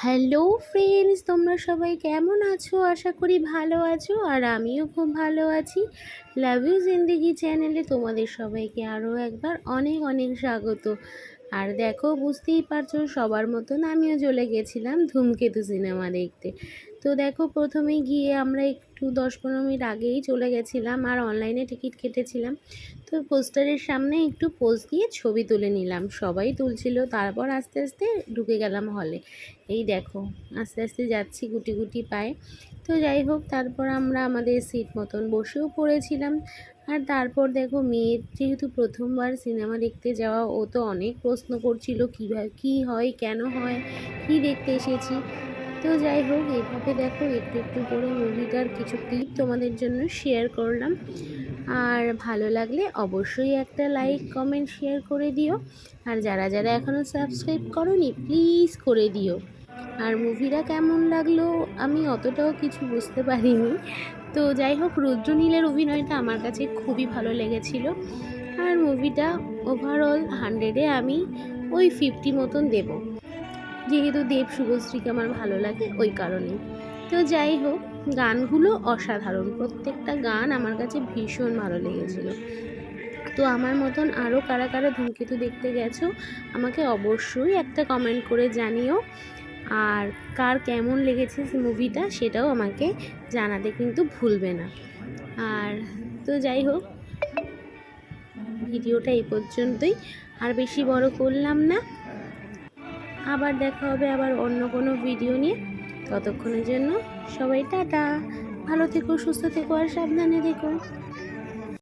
Hello friends, তোমরা সবাই কেমন আছো? আশা করি ভালো আছো, আর আমিও খুব ভালো আছি। লাভ ইউ জিন্দেগি চ্যানেলে তোমাদের সবাইকে আরও একবার অনেক অনেক স্বাগত। আর দেখো, বুঝতেই পারছো, সবার মতন আমিও চলে গেছিলাম ধূমকেতু সিনেমা দেখতে। তো দেখো, প্রথমে গিয়ে আমরা একটু 10-15 মিনিট আগেই চলে গেছিলাম আর অনলাইনে টিকিট কেটেছিলাম। তো পোস্টারের সামনে একটু পোজ দিয়ে ছবি তুলে নিলাম, সবাই তুলছিল। তারপর আস্তে আস্তে ঢুকে গেলাম হলে। এই দেখো, আস্তে আস্তে যাচ্ছি গুটি গুটি পায়ে। তো যাই হোক, তারপর আমরা আমাদের সিট মতন বসেও পড়েছিলাম। আর তারপর দেখো, মেয়ের যেহেতু প্রথমবার সিনেমা দেখতে যাওয়া, ও তো অনেক প্রশ্ন করছিল কীভাবে কী হয়, কেন হয়, কী দেখতে এসেছি। তো যাই হোক, এইভাবে দেখো একটু একটু করে মুভিটার কিছু ক্লিপ তোমাদের জন্য শেয়ার করলাম। আর ভালো লাগলে অবশ্যই একটা লাইক, কমেন্ট, শেয়ার করে দিও। আর যারা যারা এখনও সাবস্ক্রাইব করোনি, প্লিজ করে দিও। আর মুভিটা কেমন লাগলো আমি অতটাও কিছু বুঝতে পারিনি। তো যাই হোক, রুদ্রনীলের অভিনয়টা আমার কাছে খুবই ভালো লেগেছিল। আর মুভিটা ওভারঅল 100-এ আমি ওই 50 মতন দেবো, যেহেতু দেব শুভশ্রীকে আমার ভালো লাগে ওই কারণেই। তো যাই হোক, গানগুলো অসাধারণ, প্রত্যেকটা গান আমার কাছে ভীষণ ভালো লেগেছিল। তো আমার মতন আরও কারা কারা ধূমকেতু দেখতে গেছো, আমাকে অবশ্যই একটা কমেন্ট করে জানিও। আর কার কেমন লেগেছে মুভিটা সেটাও আমাকে জানাতে কিন্তু ভুলবে না। আর তো যাই হোক, ভিডিওটা এই পর্যন্তই, আর বেশি বড় করলাম না। আবার দেখা হবে আবার অন্য কোনো ভিডিও নিয়ে। ততক্ষণের জন্য সবাই টাটা, ভালো থেকো, সুস্থ থেকো, আর সাবধানে থেকো।